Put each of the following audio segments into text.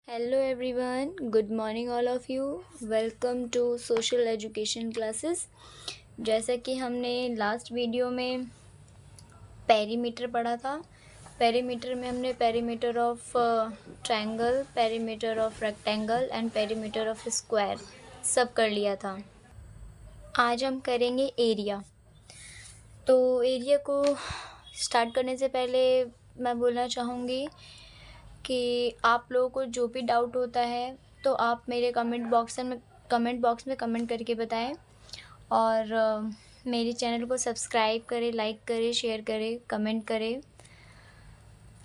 Hello everyone, good morning all of you. Welcome to social education classes. जैसा कि हमने last video में perimeter पढ़ा था, पेरीमीटर में हमने perimeter of triangle, perimeter of rectangle and perimeter of square सब कर लिया था। आज हम करेंगे एरिया। तो एरिया को स्टार्ट करने से पहले मैं बोलना चाहूँगी कि आप लोगों को जो भी डाउट होता है तो आप मेरे कमेंट बॉक्स में कमेंट करके बताएं और मेरे चैनल को सब्सक्राइब करें, लाइक करें, शेयर करें, कमेंट करें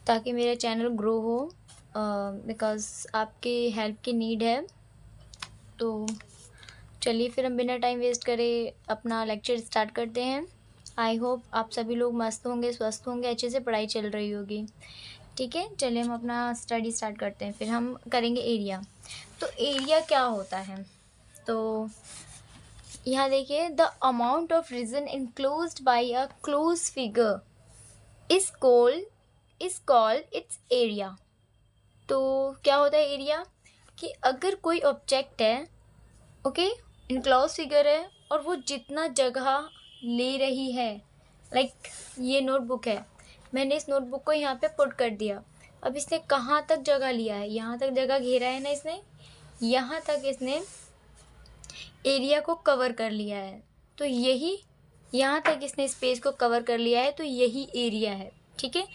ताकि मेरा चैनल ग्रो हो, बिकॉज़ आपकी हेल्प की नीड है। तो चलिए फिर हम बिना टाइम वेस्ट करे अपना लेक्चर स्टार्ट करते हैं। आई होप आप सभी लोग मस्त होंगे, स्वस्थ होंगे, अच्छे से पढ़ाई चल रही होगी। ठीक है, चलिए हम अपना स्टडी स्टार्ट करते हैं। फिर हम करेंगे एरिया। तो एरिया क्या होता है, तो यहाँ देखिए, the amount of region enclosed by a close figure is called its area. तो क्या होता है एरिया, कि अगर कोई ऑब्जेक्ट है, ओके, इनक्लोज फिगर है और वो जितना जगह ले रही है, लाइक ये नोटबुक है, मैंने इस नोटबुक को यहाँ पे पुट कर दिया। अब इसने कहाँ तक जगह लिया है, यहाँ तक जगह घेरा है ना इसने, यहाँ तक इसने एरिया को कवर कर लिया है। तो यही, यहाँ तक इसने स्पेस को कवर कर लिया है, तो यही एरिया है। ठीक है,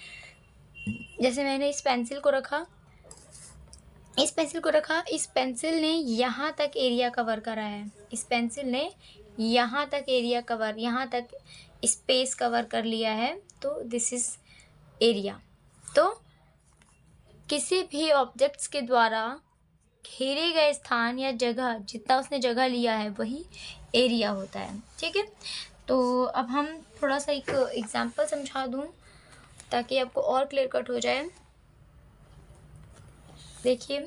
जैसे मैंने इस पेंसिल को रखा, इस पेंसिल ने यहाँ तक एरिया कवर करा है, इस पेंसिल ने यहाँ तक एरिया कवर, यहाँ तक स्पेस कवर कर लिया है, तो दिस इज़ एरिया। तो किसी भी ऑब्जेक्ट्स के द्वारा घेरे गए स्थान या जगह, जितना उसने जगह लिया है वही एरिया होता है। ठीक है, तो अब हम थोड़ा सा एक एग्जांपल समझा दूँ ताकि आपको और क्लियर कट हो जाए। देखिए,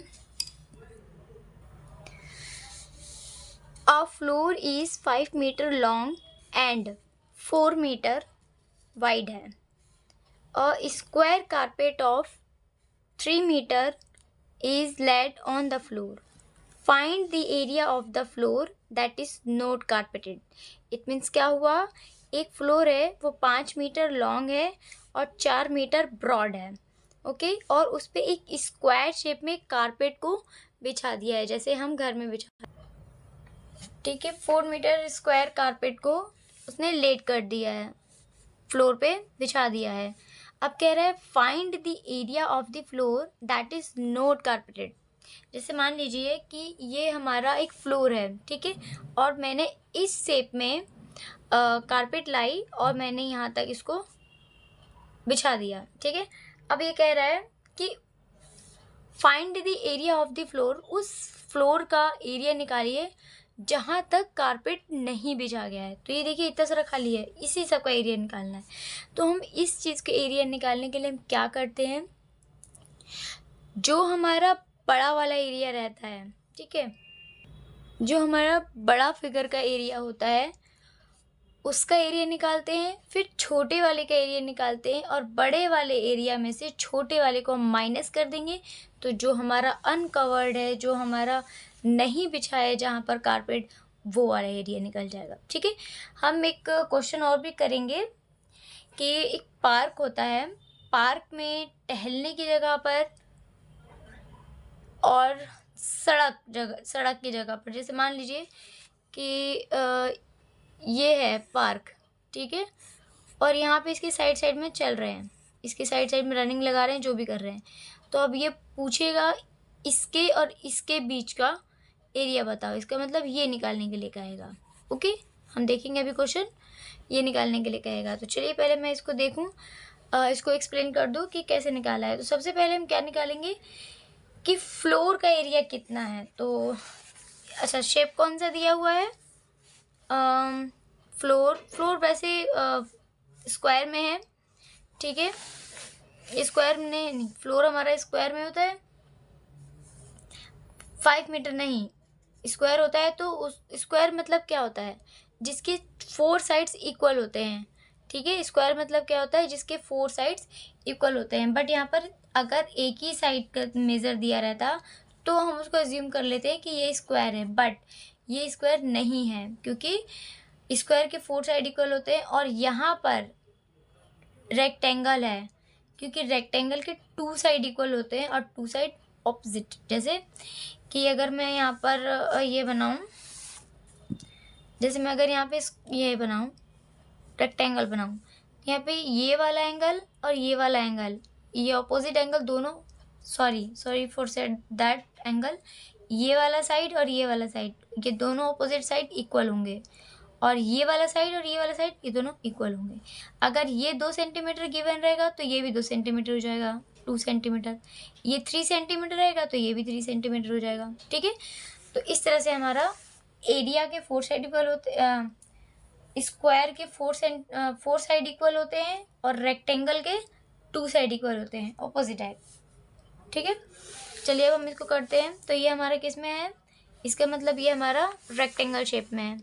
a floor is 5 metre long and 4 metre wide है। A square carpet of 3 metre is laid on the floor. Find the area of the floor that is not carpeted. It means क्या हुआ, एक floor है वो 5 metre long है और 4 metre broad है, okay, और उस पर एक स्क्वायर शेप में कारपेट को बिछा दिया है, जैसे हम घर में बिछा। ठीक है, 4 मीटर स्क्वायर कारपेट को उसने लेट कर दिया है, फ्लोर पे बिछा दिया है। अब कह रहा है find the area of the floor that is not carpeted. जैसे मान लीजिए कि ये हमारा एक फ्लोर है, ठीक है, और मैंने इस शेप में कारपेट लाई और मैंने यहाँ तक इसको बिछा दिया। ठीक है, अब ये कह रहा है कि find the area of the floor, उस फ्लोर का एरिया निकालिए जहाँ तक कारपेट नहीं बिछा गया है। तो ये देखिए इतना सारा खाली है, इसी सब का एरिया निकालना है। तो हम इस चीज़ के एरिया निकालने के लिए हम क्या करते हैं, जो हमारा बड़ा वाला एरिया रहता है, ठीक है, जो हमारा बड़ा फिगर का एरिया होता है उसका एरिया निकालते हैं, फिर छोटे वाले का एरिया निकालते हैं और बड़े वाले एरिया में से छोटे वाले को हम माइनस कर देंगे। तो जो हमारा अनकवर्ड है, जो हमारा नहीं बिछा है जहाँ पर कारपेट, वो वाला एरिया निकल जाएगा। ठीक है, हम एक क्वेश्चन और भी करेंगे कि एक पार्क होता है, पार्क में टहलने की जगह पर और सड़क की जगह पर, जैसे मान लीजिए कि ये है पार्क, ठीक है, और यहाँ पे इसके साइड में चल रहे हैं, इसके साइड में रनिंग लगा रहे हैं, जो भी कर रहे हैं। तो अब ये पूछेगा इसके और इसके बीच का एरिया बताओ, इसका मतलब ये निकालने के लिए कहेगा। ओके, हम देखेंगे अभी क्वेश्चन, ये निकालने के लिए कहेगा। तो चलिए पहले मैं इसको देखूँ, इसको एक्सप्लेन कर दूँ कि कैसे निकाला है। तो सबसे पहले हम क्या निकालेंगे कि फ्लोर का एरिया कितना है। तो अच्छा, शेप कौन सा दिया हुआ है, फ्लोर वैसे स्क्वायर में है, ठीक है, स्क्वायर में नहीं, फ्लोर हमारा स्क्वायर में होता है, 5 मीटर नहीं, स्क्वायर होता है। तो उस स्क्वायर मतलब क्या होता है, जिसके 4 साइड्स इक्वल होते हैं। ठीक है, स्क्वायर मतलब क्या होता है, जिसके 4 साइड्स इक्वल होते हैं। बट यहाँ पर अगर एक ही साइड का मेज़र दिया रहता तो हम उसको अज्यूम कर लेते हैं कि ये स्क्वायर है, बट ये स्क्वायर नहीं है क्योंकि स्क्वायर के 4 साइड इक्वल होते हैं और यहाँ पर रेक्टेंगल है क्योंकि रेक्टेंगल के 2 साइड इक्वल होते हैं और 2 साइड ऑपोजिट। जैसे कि अगर मैं यहाँ पर ये बनाऊँ, जैसे मैं अगर यहाँ पे ये बनाऊँ, रेक्टेंगल बनाऊँ, यहाँ पे ये वाला एंगल और ये वाला एंगल, ये ऑपोजिट एंगल दोनों, sorry for said that angle, ये वाला साइड और ये वाला साइड, ये दोनों ऑपोजिट साइड इक्वल होंगे और ये वाला साइड और ये वाला साइड ये दोनों इक्वल होंगे। अगर ये 2 सेंटीमीटर गिवन रहेगा तो ये भी 2 सेंटीमीटर हो जाएगा, 2 सेंटीमीटर। ये 3 सेंटीमीटर रहेगा तो ये भी 3 सेंटीमीटर हो जाएगा। ठीक है, तो इस तरह से हमारा एरिया के 4 साइड इक्वल होते, स्क्वायर के 4 साइड इक्वल होते हैं और रेक्टेंगल के 2 साइड इक्वल होते हैं, ऑपोजिट है। ठीक है, चलिए अब हम इसको करते हैं। तो ये हमारा किस में है, इसका मतलब ये हमारा रेक्टेंगल शेप में है।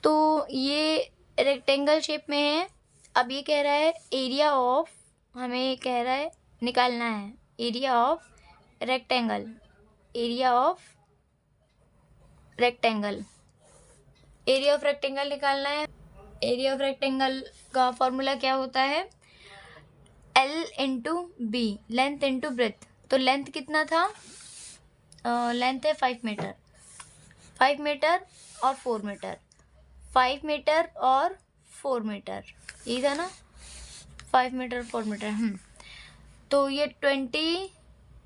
तो ये रेक्टेंगल शेप में है। अब ये कह रहा है एरिया ऑफ, हमें कह रहा है निकालना है area of rectangle, area of rectangle, area of rectangle निकालना है। एरिया ऑफ रेक्टेंगल का फॉर्मूला क्या होता है, L into B, length into breadth. तो लेंथ कितना था, लेंथ है 5 मीटर, 5 मीटर और 4 मीटर, 5 मीटर और 4 मीटर, यही था ना, 5 मीटर 4 मीटर। तो ये 20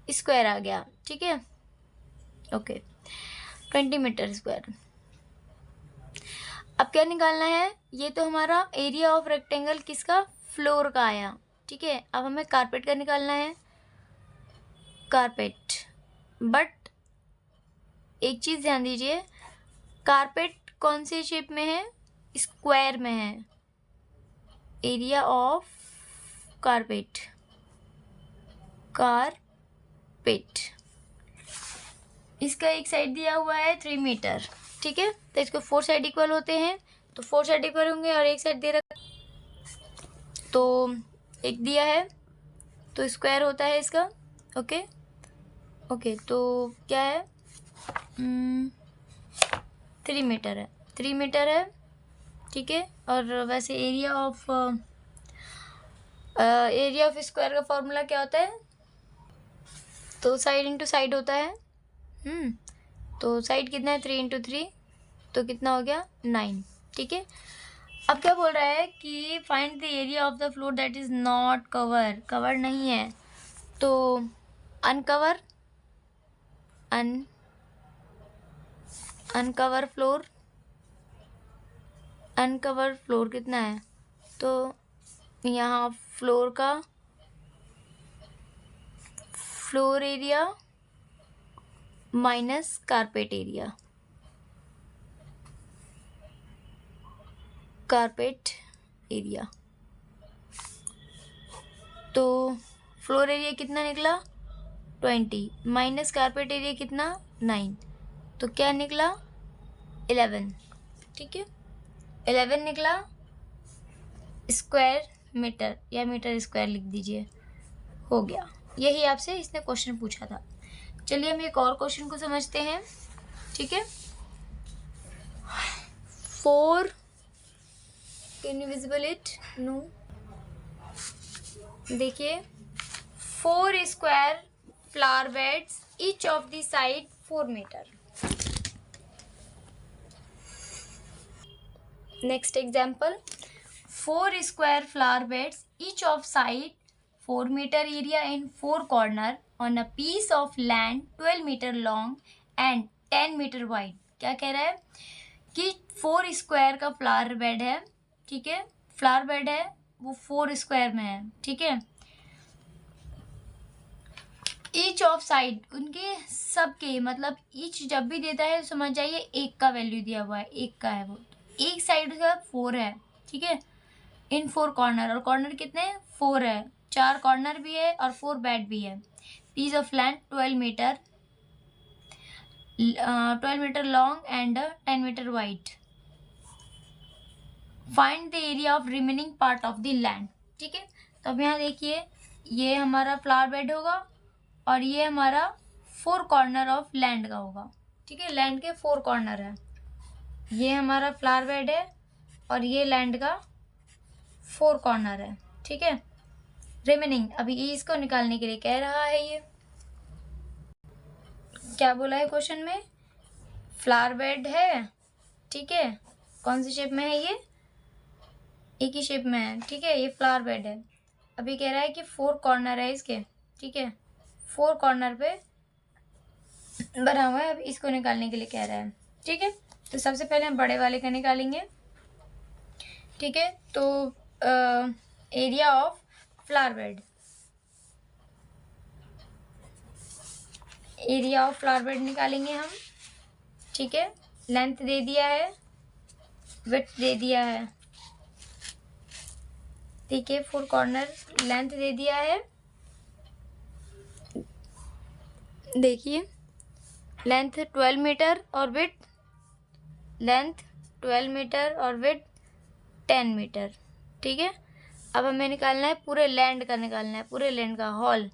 स्क्वायर आ गया। ठीक है, ओके, 20 मीटर स्क्वायर। अब क्या निकालना है, ये तो हमारा एरिया ऑफ रेक्टेंगल किसका, फ्लोर का आया। ठीक है, अब हमें कारपेट का निकालना है, कारपेट। बट एक चीज़ ध्यान दीजिए, कारपेट कौन से शेप में है, स्क्वायर में है। एरिया ऑफ कारपेट, कारपेट, इसका एक साइड दिया हुआ है 3 मीटर। ठीक है, तो इसको 4 साइड इक्वल होते हैं, तो 4 साइड इक्वल होंगे और एक साइड दे रखा, तो एक दिया है तो स्क्वायर होता है इसका। ओके ओके, तो क्या है, 3 मीटर है, 3 मीटर है। ठीक है, और वैसे एरिया ऑफ स्क्वायर का फॉर्मूला क्या होता है, तो साइड इंटू साइड होता है। तो साइड कितना है, 3 इंटू 3, तो कितना हो गया, 9। ठीक है, अब क्या बोल रहा है कि find the area of the floor that is not cover, cover नहीं है। तो uncover, uncover floor, uncover floor कितना है, तो यहाँ फ्लोर का floor area minus carpet area, carpet area. तो फ्लोर एरिया कितना निकला, 20 माइनस कारपेट एरिया कितना, 9, तो क्या निकला, 11। ठीक है, 11 निकला स्क्वायर मीटर, या मीटर स्क्वायर लिख दीजिए, हो गया। यही आपसे इसने क्वेश्चन पूछा था। चलिए हम एक और क्वेश्चन को समझते हैं। ठीक है, 4, can you visible it, no, देखिए 4 square flower beds, each of the side 4 meter. Next example, 4 square flower beds, each of side 4 meter area in 4 corner on a piece of land 12 meter long and 10 meter wide। क्या कह रहा है कि 4 square का flower bed है। ठीक है, flower bed है वो 4 स्क्वायर में है। ठीक है, ईच ऑफ साइड, उनके सबके, मतलब ईच जब भी देता है समझ जाइए एक का वैल्यू दिया हुआ है, एक का है वो, एक साइड का 4 है। ठीक है, इन 4 कॉर्नर, और कॉर्नर कितने, 4 है, 4 कॉर्नर भी है और 4 बेड भी है। Piece of land 12 meter, 12 meter long and 10 meter wide. Find the area of remaining part of the land. ठीक है, तो अब यहाँ देखिए ये हमारा फ्लावर बेड होगा और ये हमारा फोर कॉर्नर ऑफ लैंड का होगा, ठीक है। लैंड के फोर कॉर्नर है, ये हमारा फ्लावर बेड है और ये लैंड का फोर कॉर्नर है, ठीक है। रिमेनिंग अभी इसको निकालने के लिए कह रहा है, ये क्या बोला है क्वेश्चन में, फ्लावर बेड है, ठीक है। कौन सी शेप में है ये, एक ही शेप में है, ठीक है। ये फ्लावर बेड है, अभी कह रहा है कि फोर कॉर्नर है इसके, ठीक है। फोर कॉर्नर पे बना हुआ है, अब इसको निकालने के लिए कह रहा है, ठीक है। तो सबसे पहले हम बड़े वाले का निकालेंगे, ठीक है। तो area of flower bed, area of flower bed निकालेंगे हम, ठीक है। लेंथ दे दिया है, विड्थ दे दिया है, ठीक है। फोर कॉर्नर लेंथ दे दिया है, देखिए लेंथ 12 मीटर और विड्थ, लेंथ 12 मीटर और विड्थ 10 मीटर, ठीक है। अब हमें निकालना है पूरे लैंड का, निकालना है पूरे लैंड का, whole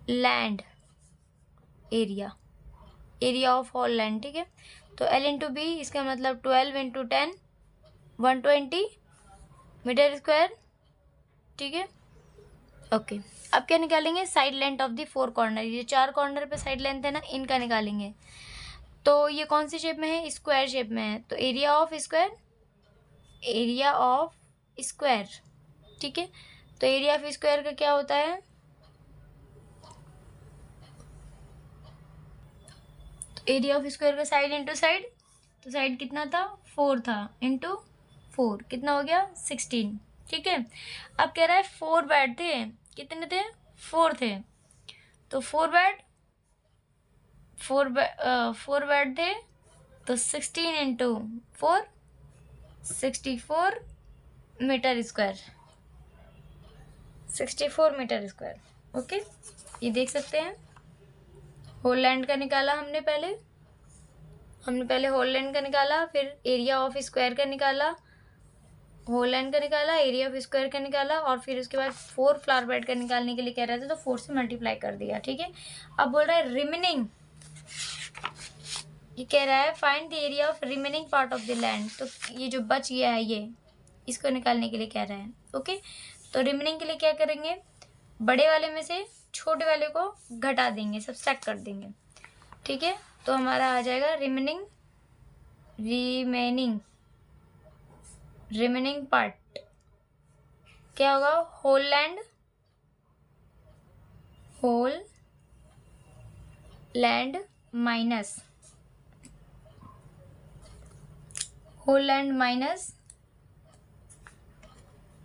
land area, area of whole land, ठीक है। तो L इंटू बी, इसका मतलब 12 इंटू 10 120 मीटर स्क्वायर, ठीक है। ओके, अब क्या निकालेंगे, side length of the four corner, ये चार कॉर्नर पे साइड लेंथ है ना, इनका निकालेंगे। तो ये कौन सी शेप में है, स्क्वायर शेप में है, तो area of square, area of square, ठीक है। तो एरिया ऑफ स्क्वायर का क्या होता है, एरिया ऑफ स्क्वायर का साइड इंटू साइड, तो साइड कितना था, 4 था, इंटू 4 कितना हो गया, 16, ठीक है। अब कह रहा है 4 बेड थे, कितने थे, 4 थे, तो 4 बेड थे, तो 16 into 4 64 meter square, 64 meter square, okay. ये देख सकते हैं, होल लैंड का निकाला हमने पहले होल लैंड का निकाला, फिर एरिया ऑफ स्क्वायर का निकाला, होल लैंड का निकाला, एरिया ऑफ स्क्वायर का निकाला, और फिर उसके बाद 4 फ्लावर बेड का निकालने के लिए कह रहे थे, तो 4 से मल्टीप्लाई कर दिया, ठीक है। अब बोल रहा है रिमेनिंग, ये कह रहा है find the area of remaining part of the land, तो ये जो बच गया है ये, इसको निकालने के लिए कह रहा है, ओके। तो रिमेनिंग के लिए क्या करेंगे, बड़े वाले में से छोटे वाले को घटा देंगे, सब्सट्रैक्ट कर देंगे, ठीक है। तो हमारा आ जाएगा रिमेनिंग पार्ट क्या होगा, whole land minus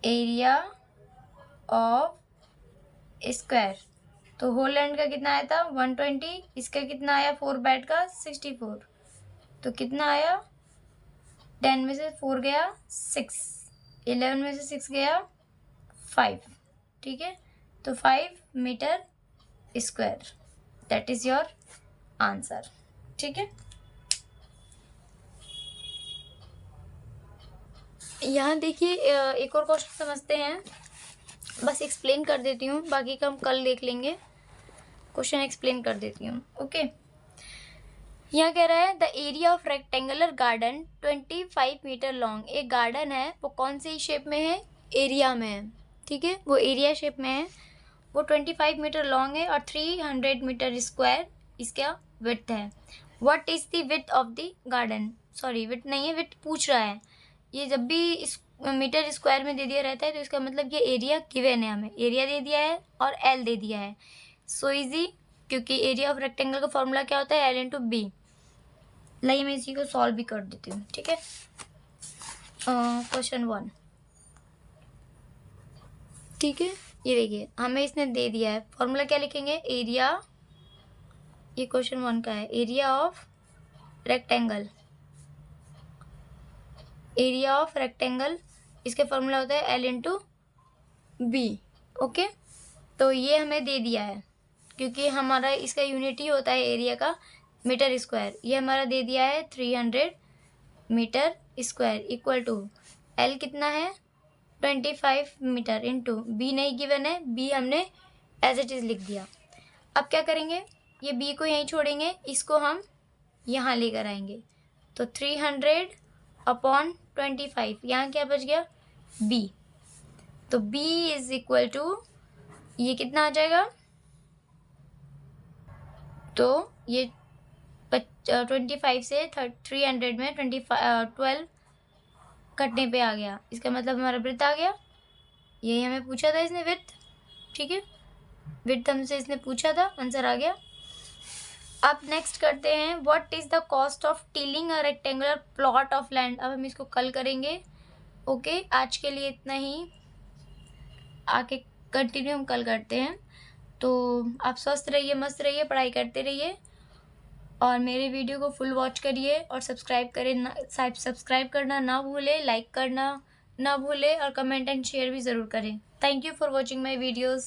area of square. तो होल लैंड का कितना आया था 120, इसका कितना आया 4 बेड का 64, तो कितना आया, 10 में से 4 गया 6, 11 में से 6 गया 5, ठीक है। तो 5 meter square, that is your answer, ठीक है। यहाँ देखिए एक और क्वेश्चन समझते हैं, बस एक्सप्लेन कर देती हूँ, बाकी का हम कल देख लेंगे, क्वेश्चन एक्सप्लेन कर देती हूँ, ओके। यहाँ कह रहा है the area of rectangular garden 25 meter long, एक गार्डन है वो कौन सी शेप में है, एरिया में है, ठीक है, वो एरिया शेप में है, वो 25 मीटर लॉन्ग है और 300 मीटर स्क्वायर इसका विड्थ है। What is the width of the garden, sorry width नहीं है, विड्थ पूछ रहा है, ये जब भी इस मीटर स्क्वायर में दे दिया रहता है तो इसका मतलब ये एरिया गिवन है, हमें एरिया दे दिया है और एल दे दिया है, सो इजी, क्योंकि एरिया ऑफ रेक्टेंगल का फॉर्मूला क्या होता है, एल इंटू बी। लाइए मैं इसी को सॉल्व भी कर देती हूँ, ठीक है। क्वेश्चन 1, ठीक है, ये देखिए हमें इसने दे दिया है, फॉर्मूला क्या लिखेंगे, एरिया, ये क्वेश्चन 1 का है, area of rectangle, area of rectangle, इसके फॉर्मूला होता है एल इंटू बी, ओके। तो ये हमें दे दिया है, क्योंकि हमारा इसका यूनिट ही होता है एरिया का मीटर स्क्वायर, ये हमारा दे दिया है 300 meter square equal to L कितना है 25 मीटर इंटू बी नहीं गिवन है, बी हमने एज इट इज़ लिख दिया। अब क्या करेंगे, ये b को यहीं छोड़ेंगे, इसको हम यहाँ लेकर आएंगे। तो 300/25, यहाँ क्या बच गया b। तो b इज इक्वल टू ये कितना आ जाएगा, तो ये 25 से 300 में 12 कटने पे आ गया। इसका मतलब हमारा वृत्त आ गया। यही हमें पूछा था इसने, विड्थ। ठीक है, विड्थ हमसे इसने पूछा था, आंसर आ गया। अब नेक्स्ट करते हैं, what is the cost of tilling a rectangular plot of land. अब हम इसको कल करेंगे। ओके, आज के लिए इतना ही, आगे कंटिन्यू हम कल करते हैं। तो आप स्वस्थ रहिए, मस्त रहिए, पढ़ाई करते रहिए और मेरे वीडियो को फुल वॉच करिए और सब्सक्राइब करना ना भूलें, लाइक करना ना भूलें और कमेंट एंड शेयर भी ज़रूर करें। Thank you for watching my videos.